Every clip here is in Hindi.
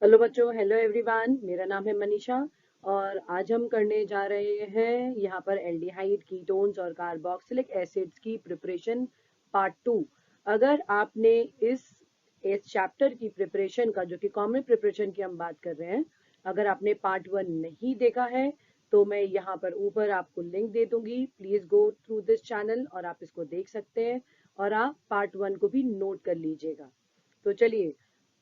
हेलो बच्चों, हेलो एवरीवन। मेरा नाम है मनीषा और आज हम करने जा रहे हैं यहाँ पर एल्डिहाइड, कीटोन्स और कार्बोक्सिलिक एसिड्स की प्रिपरेशन पार्ट 2। अगर आपने इस चैप्टर की प्रिपरेशन का, जो कि कॉमन प्रिपरेशन की हम बात कर रहे हैं, अगर आपने पार्ट 1 नहीं देखा है तो मैं यहाँ पर ऊपर आपको लिंक दे दूंगी। Please go through this channel और आप इसको देख सकते हैं और आप पार्ट 1 को भी नोट कर लीजिएगा। तो चलिए,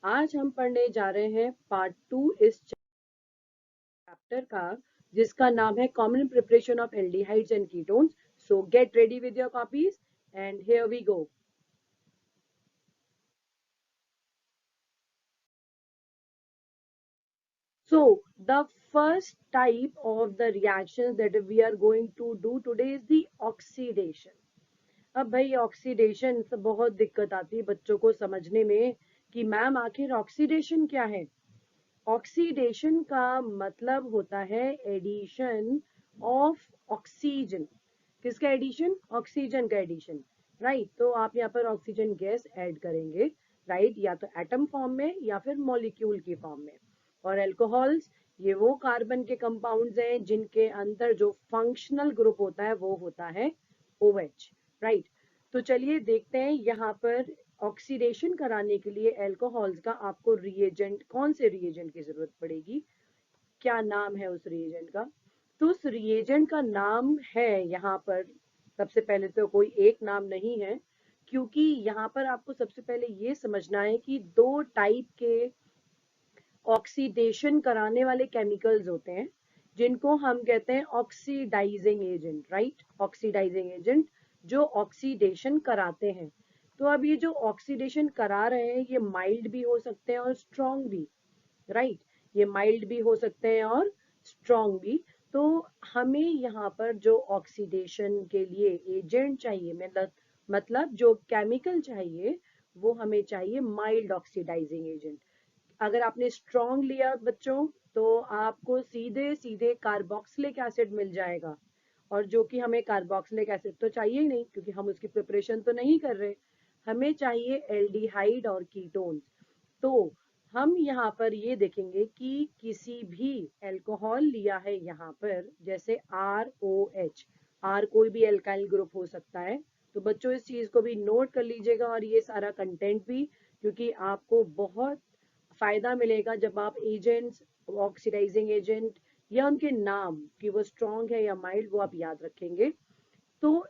आज हम पढ़ने जा रहे हैं पार्ट 2 इस चैप्टर का, जिसका नाम है common preparation of aldehydes and ketones. So get ready with your copies and here we go. So the first type of the reactions that we are going to do today is the oxidation. अब भाई ऑक्सीडेशन से बहुत दिक्कत आती है बच्चों को समझने में कि मैम आखिर ऑक्सीडेशन क्या है। ऑक्सीडेशन का मतलब होता है एडिशन ऑफ ऑक्सीजन। किसका एडिशन? ऑक्सीजन का एडिशन। राइट, तो आप यहाँ पर ऑक्सीजन गैस ऐड करेंगे, राइट, या तो एटम फॉर्म में या फिर मॉलिक्यूल की फॉर्म में। और अल्कोहल्स, ये वो कार्बन के कंपाउंड्स हैं जिनके अंदर जो फंक्शनल ग्रुप होता है वो होता है OH। राइट, तो चलिए देखते हैं यहाँ पर ऑक्सीडेशन कराने के लिए अल्कोहल्स का आपको रिएजेंट, कौन से रिएजेंट की जरूरत पड़ेगी, क्या नाम है उस रिएजेंट का। तो उस रिएजेंट का नाम है यहाँ पर, सबसे पहले तो कोई एक नाम नहीं है, क्योंकि यहाँ पर आपको सबसे पहले ये समझना है कि दो टाइप के ऑक्सीडेशन कराने वाले केमिकल्स होते हैं, जिनको हम कहते हैं oxidising agent. Right, oxidising agent जो ऑक्सीडेशन कराते हैं। तो अब ये जो ऑक्सीडेशन करा रहे हैं ये माइल्ड भी हो सकते हैं और स्ट्रॉन्ग भी। राइट, ये माइल्ड भी हो सकते हैं और स्ट्रॉन्ग भी। तो हमें यहाँ पर जो ऑक्सीडेशन के लिए एजेंट चाहिए, मतलब जो केमिकल चाहिए, वो हमें चाहिए माइल्ड ऑक्सीडाइजिंग एजेंट। अगर आपने स्ट्रॉन्ग लिया बच्चों, तो आपको सीधे सीधे कार्बोक्सिलिक एसिड मिल जाएगा, और जो कि हमें कार्बोक्सिलिक एसिड तो चाहिए ही नहीं, क्योंकि हम उसकी प्रिपरेशन तो नहीं कर रहे। हमें चाहिए एल्डिहाइड और कीटोन्स। तो हम यहाँ पर ये देखेंगे कि किसी भी अल्कोहल लिया है यहाँ पर, जैसे ROH, R कोई भी एल्काइल ग्रुप हो सकता है। तो बच्चों इस चीज को भी नोट कर लीजिएगा और ये सारा कंटेंट भी, क्योंकि आपको बहुत फायदा मिलेगा जब आप एजेंट्स, ऑक्सीडाइजिंग एजेंट या उनके नाम कि वो स्ट्रॉन्ग है या माइल्ड, वो आप याद रखेंगे। तो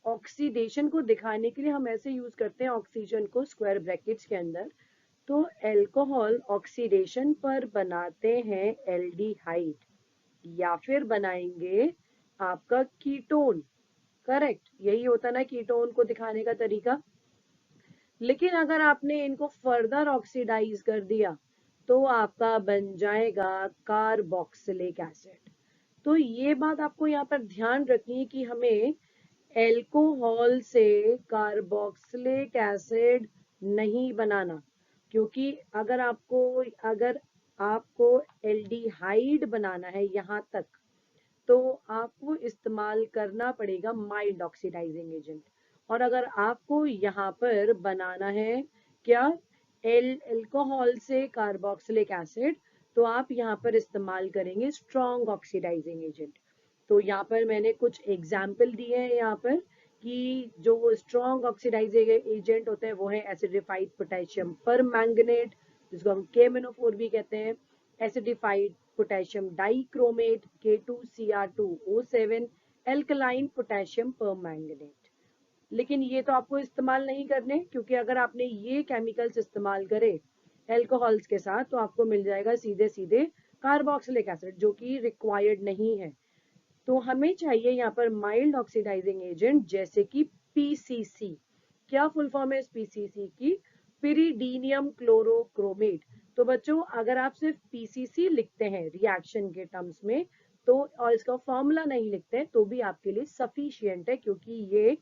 ऑक्सीडेशन को दिखाने के लिए हम ऐसे यूज करते हैं ऑक्सीजन को स्क्वायर ब्रैकेट्स के अंदर। तो अल्कोहल ऑक्सीडेशन पर बनाते हैं एल्डिहाइड या फिर बनाएंगे आपका कीटोन। करेक्ट, यही होता ना कीटोन को दिखाने का तरीका। लेकिन अगर आपने इनको फर्दर ऑक्सीडाइज कर दिया तो आपका बन जाएगा कार्बोक्सिलिक एसिड। तो ये बात आपको यहाँ पर ध्यान रखनी है कि हमें एल्कोहल से कार्बोक्सिलिक एसिड नहीं बनाना, क्योंकि अगर आपको एल्डिहाइड बनाना है यहाँ तक, तो आपको इस्तेमाल करना पड़ेगा माइल्ड ऑक्सीडाइजिंग एजेंट। और अगर आपको यहाँ पर बनाना है क्या, एल्कोहल से कार्बोक्सिलिक एसिड, तो आप यहाँ पर इस्तेमाल करेंगे स्ट्रॉन्ग ऑक्सीडाइजिंग एजेंट। तो यहाँ पर मैंने कुछ एग्जाम्पल दिए हैं यहाँ पर कि जो स्ट्रॉन्ग ऑक्सीडाइजिंग एजेंट होते हैं वो है एसिडिफाइड पोटेशियम पर मैंगनेट, जिसको हम KMnO4 भी कहते हैं, acidified potassium dichromate K2Cr2O7, alkaline potassium permanganate. लेकिन ये तो आपको इस्तेमाल नहीं करने, क्योंकि अगर आपने ये केमिकल्स इस्तेमाल करे एल्कोहल्स के साथ तो आपको मिल जाएगा सीधे सीधे कार्बोक्सिलिक एसिड, जो कि रिक्वायर्ड नहीं है। तो हमें चाहिए यहाँ पर माइल्ड ऑक्सीडाइजिंग एजेंट, जैसे कि PCC। क्या फुल फॉर्म है इस PCC की? पिरिडीनियम क्लोरोक्रोमेट। तो बच्चों अगर आप सिर्फ PCC लिखते हैं रिएक्शन के टर्म्स में, तो और इसका फॉर्मूला नहीं लिखते हैं तो भी आपके लिए सफिशियंट है, क्योंकि ये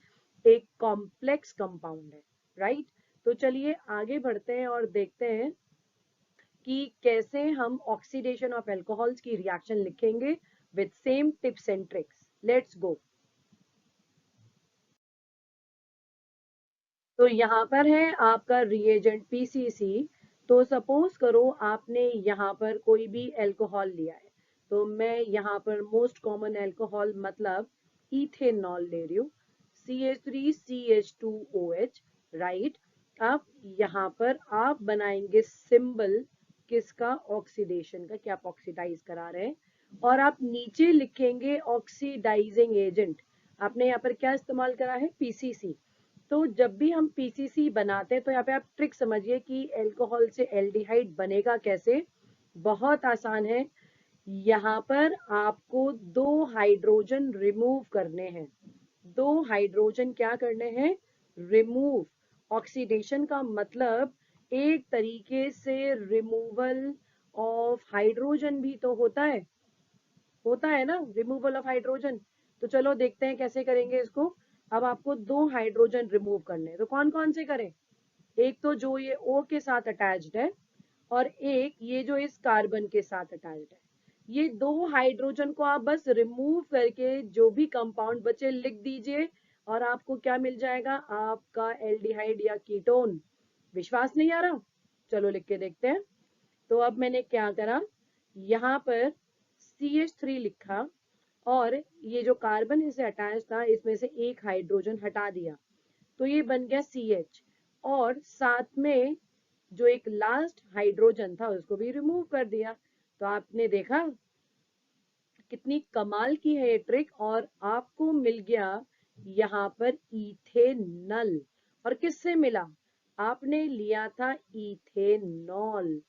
एक कॉम्प्लेक्स कंपाउंड है। राइट, तो चलिए आगे बढ़ते हैं और देखते हैं कि कैसे हम ऑक्सीडेशन ऑफ अल्कोहल्स की रिएक्शन लिखेंगे with same tips and tricks. Let's go. तो यहाँ पर है आपका रिएजेंट PCC। तो सपोज करो आपने यहाँ पर कोई भी अल्कोहल लिया है, तो मैं यहाँ पर मोस्ट कॉमन अल्कोहल मतलब इथेनॉल ले रही हूँ, CH3CH2OH, राइट। अब यहाँ पर आप बनाएंगे सिंबल किसका, ऑक्सीडेशन का, कि आप ऑक्सीडाइज करा रहे हैं, और आप नीचे लिखेंगे ऑक्सीडाइजिंग एजेंट। आपने यहाँ पर क्या इस्तेमाल करा है, PCC। तो जब भी हम PCC बनाते हैं तो यहाँ पे आप ट्रिक समझिए कि अल्कोहल से एल्डिहाइड बनेगा कैसे। बहुत आसान है। यहाँ पर आपको 2 हाइड्रोजन रिमूव करने हैं, 2 हाइड्रोजन क्या करने हैं, रिमूव। ऑक्सीडेशन का मतलब एक तरीके से रिमूवल ऑफ हाइड्रोजन भी तो होता है ना, रिमूवल ऑफ हाइड्रोजन। तो चलो देखते हैं कैसे करेंगे इसको। अब आपको 2 हाइड्रोजन रिमूव करने हैं, तो कौन कौन से करें, एक तो जो ये O के साथ अटैच्ड है, और एक ये जो इस कार्बन के साथ अटैच्ड है। ये 2 हाइड्रोजन को आप बस रिमूव करके जो भी कंपाउंड बचे लिख दीजिए, और आपको क्या मिल जाएगा, आपका एल्डिहाइड या कीटोन। विश्वास नहीं आ रहा, चलो लिख के देखते हैं। तो अब मैंने क्या करा, यहाँ पर CH3 लिखा, और ये जो कार्बन इसे अटैच था इसमें से एक हाइड्रोजन हटा दिया, तो ये बन गया CH। और साथ में जो एक लास्ट हाइड्रोजन था उसको भी रिमूव कर दिया। तो आपने देखा कितनी कमाल की है ये ट्रिक, और आपको मिल गया यहाँ पर इथेनल। और किससे मिला, आपने लिया था ethanol.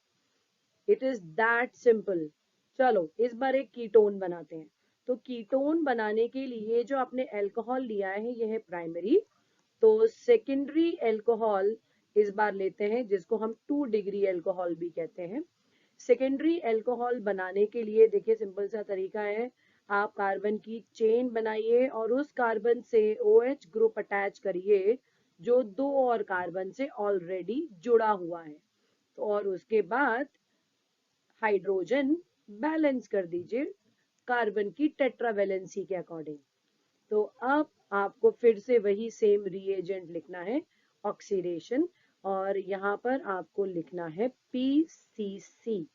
It is that simple. चलो इस बार एक कीटोन बनाते हैं। तो कीटोन बनाने के लिए जो आपने अल्कोहल लिया है ये है प्राइमरी, तो सेकेंडरी अल्कोहल इस बार लेते हैं जिसको हम 2 डिग्री अल्कोहल भी कहते हैं। सेकेंडरी अल्कोहल बनाने के लिए देखिए सिंपल सा तरीका है, आप कार्बन की चेन बनाइए और उस कार्बन से OH ग्रुप अटैच करिए जो 2 और कार्बन से ऑलरेडी जुड़ा हुआ है। तो और उसके बाद हाइड्रोजन बैलेंस कर दीजिए कार्बन की टेट्रावेलेंसी के अकॉर्डिंग। तो अब आपको फिर से वही सेम रिएजेंट लिखना है, ऑक्सीडेशन, और यहाँ पर आपको लिखना है PCC,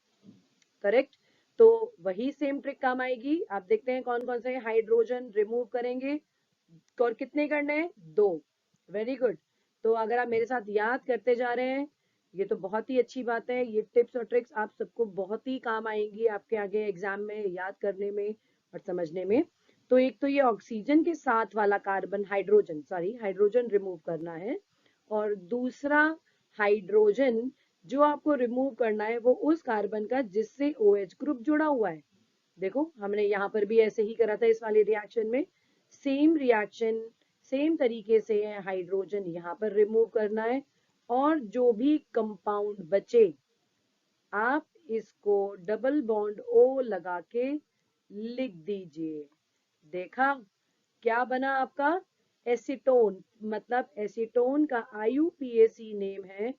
करेक्ट। तो वही सेम ट्रिक काम आएगी। आप देखते हैं कौन कौन से हाइड्रोजन रिमूव करेंगे, और कितने करने हैं, 2। Very good. तो अगर आप मेरे साथ याद करते जा रहे हैं, ये तो बहुत ही अच्छी बात है। ये टिप्स और ट्रिक्स आप सबको बहुत ही काम आएंगी आपके आगे एग्जाम में याद करने में और समझने में। तो एक तो ये ऑक्सीजन के साथ वाला कार्बन हाइड्रोजन रिमूव करना है, और दूसरा हाइड्रोजन जो आपको रिमूव करना है वो उस कार्बन का जिससे OH ग्रुप जुड़ा हुआ है। देखो हमने यहाँ पर भी ऐसे ही करा था इस वाले रिएक्शन में, सेम रिएक्शन सेम तरीके से हाइड्रोजन यहाँ पर रिमूव करना है, और जो भी कंपाउंड बचे आप इसको डबल बॉन्ड O लगा के लिख दीजिए। देखा क्या बना आपका, एसीटोन। मतलब एसीटोन का IUPAC नेम है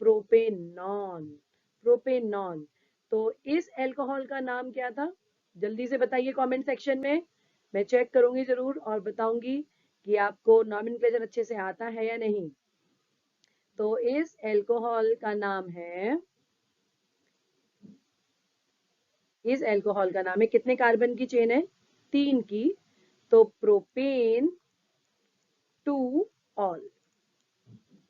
प्रोपेनॉन। प्रोपेनॉन। तो इस अल्कोहल का नाम क्या था, जल्दी से बताइए कमेंट सेक्शन में। मैं चेक करूंगी जरूर और बताऊंगी कि आपको नॉमेनक्लेचर अच्छे से आता है या नहीं। तो इस अल्कोहल का नाम है, इस अल्कोहल का नाम है, कितने कार्बन की चेन है, 3 की। तो प्रोपेन 2 ऑल,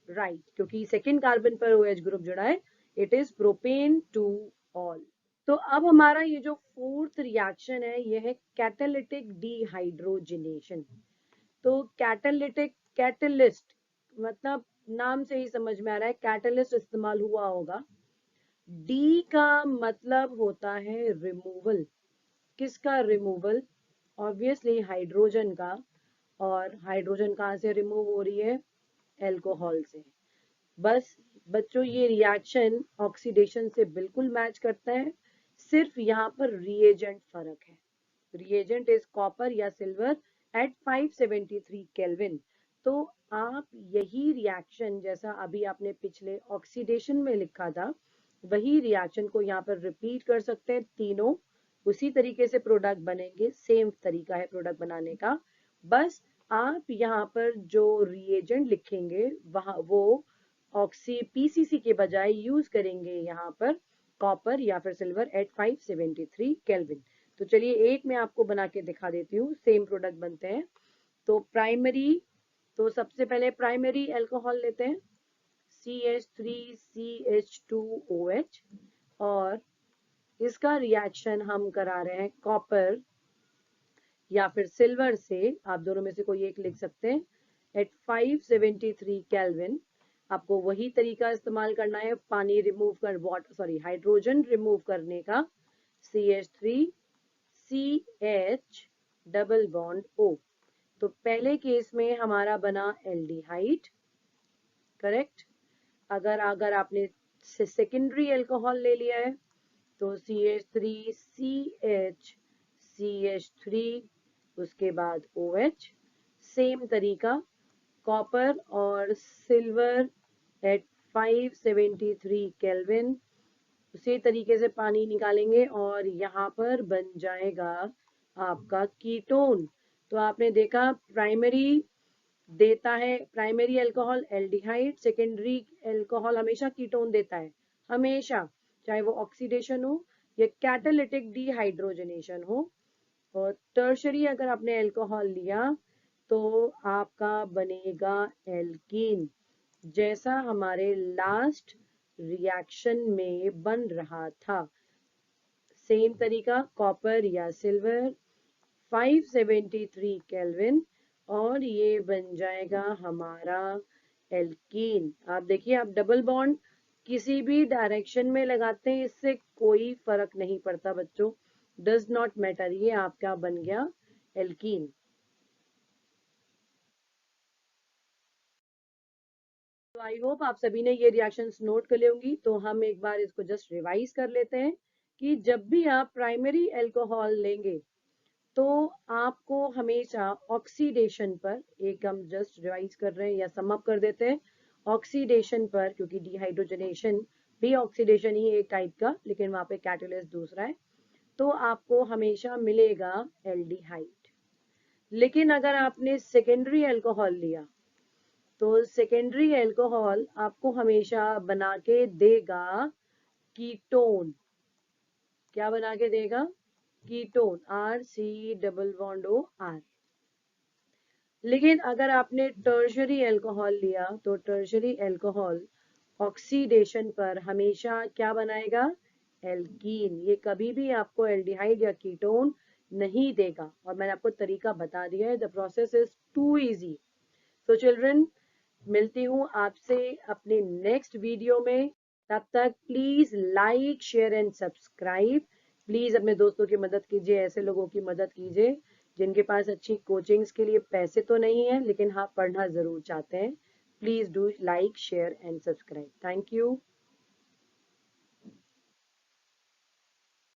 राइट, क्योंकि सेकेंड कार्बन पर OH ग्रुप जुड़ा है, इट इज प्रोपेन 2 ऑल। तो अब हमारा ये जो फोर्थ रिएक्शन है ये है कैटालिटिक डिहाइड्रोजिनेशन। तो कैटालिटिक, कैटलिस्ट मतलब नाम से ही समझ में आ रहा है कैटलिस्ट इस्तेमाल हुआ होगा। डी का मतलब होता है रिमूवल। किसका रिमूवल, ऑब्वियसली हाइड्रोजन का। और हाइड्रोजन कहाँ से रिमूव हो रही है, एल्कोहल से। बस बच्चों ये रिएक्शन ऑक्सीडेशन से बिल्कुल मैच करता है, सिर्फ यहाँ पर रिएजेंट फर्क है। रिएजेंट इज कॉपर या सिल्वर एट 573 केल्विन। तो आप यही रिएक्शन जैसा अभी आपने पिछले ऑक्सीडेशन में लिखा था वही रिएक्शन को यहाँ पर रिपीट कर सकते हैं, तीनों उसी तरीके से प्रोडक्ट बनेंगे, सेम तरीका है प्रोडक्ट बनाने का। बस आप यहाँ पर जो रिएजेंट लिखेंगे वहां वो ऑक्सी पीसीसी के बजाय यूज करेंगे यहाँ पर कॉपर या फिर सिल्वर एट 573 केल्विन। तो चलिए एक मैं आपको बना के दिखा देती हूँ, सेम प्रोडक्ट बनते हैं। तो प्राइमरी, तो सबसे पहले प्राइमरी अल्कोहल लेते हैं CH3CH2OH, और इसका रिएक्शन हम करा रहे हैं कॉपर या फिर सिल्वर से, आप दोनों में से कोई एक लिख सकते हैं, एट 573 केल्विन। आपको वही तरीका इस्तेमाल करना है पानी रिमूव कर हाइड्रोजन रिमूव करने का, CH3CH डबल बॉन्ड O। तो पहले केस में हमारा बना एल्डिहाइड, करेक्ट। अगर अगर आपने सेकेंडरी अल्कोहल ले लिया है तो CH3CH3, उसके बाद OH, सेम तरीका कॉपर और सिल्वर एट 573 केल्विन, उसी तरीके से पानी निकालेंगे और यहाँ पर बन जाएगा आपका कीटोन। तो आपने देखा प्राइमरी देता है, primary alcohol aldehyde, secondary alcohol हमेशा कीटोन देता है, हमेशा, चाहे वो ऑक्सीडेशन हो या कैटालिटिक डिहाइड्रोजनेशन हो। और टर्शरी अगर आपने अल्कोहल लिया तो आपका बनेगा एल्कीन, जैसा हमारे लास्ट रिएक्शन में बन रहा था। सेम तरीका कॉपर या सिल्वर 573 केल्विन, और ये बन जाएगा हमारा एल्कीन। आप देखिए, आप डबल बॉन्ड किसी भी डायरेक्शन में लगाते हैं, इससे कोई फर्क नहीं पड़ता बच्चों, डज नॉट मैटर, ये आपका बन गया एल्कीन। तो आई होप आप सभी ने ये रिएक्शंस नोट कर ली होंगी। तो हम एक बार इसको जस्ट रिवाइज कर लेते हैं कि जब भी आप प्राइमरी अल्कोहल लेंगे तो आपको हमेशा ऑक्सीडेशन पर, एक हम जस्ट रिवाइज कर रहे हैं या सम अप कर देते हैं, ऑक्सीडेशन पर, क्योंकि डिहाइड्रोजनेशन भी ऑक्सीडेशन ही एक टाइप का, लेकिन वहां पे कैटालिस्ट दूसरा है, तो आपको हमेशा मिलेगा एल्डिहाइड। लेकिन अगर आपने सेकेंडरी अल्कोहल लिया तो सेकेंडरी अल्कोहल आपको हमेशा बना के देगा कीटोन। क्या बना के देगा? Ketone, RC double bond O R। लेकिन अगर आपने टर्शरी अल्कोहल लिया तो टर्शरी अल्कोहल ऑक्सीडेशन पर हमेशा क्या बनाएगा? एल्कीन। ये कभी भी आपको एल्डिहाइड या कीटोन नहीं देगा, और मैंने आपको तरीका बता दिया है, the process is too easy. So children, मिलती हूँ आपसे अपने नेक्स्ट वीडियो में। तब तक please like share and subscribe. Please अपने दोस्तों की मदद कीजिए, ऐसे लोगों की मदद कीजिए जिनके पास अच्छी कोचिंग्स के लिए पैसे तो नहीं है लेकिन हाँ पढ़ना जरूर चाहते हैं। Please do like share and subscribe. Thank you.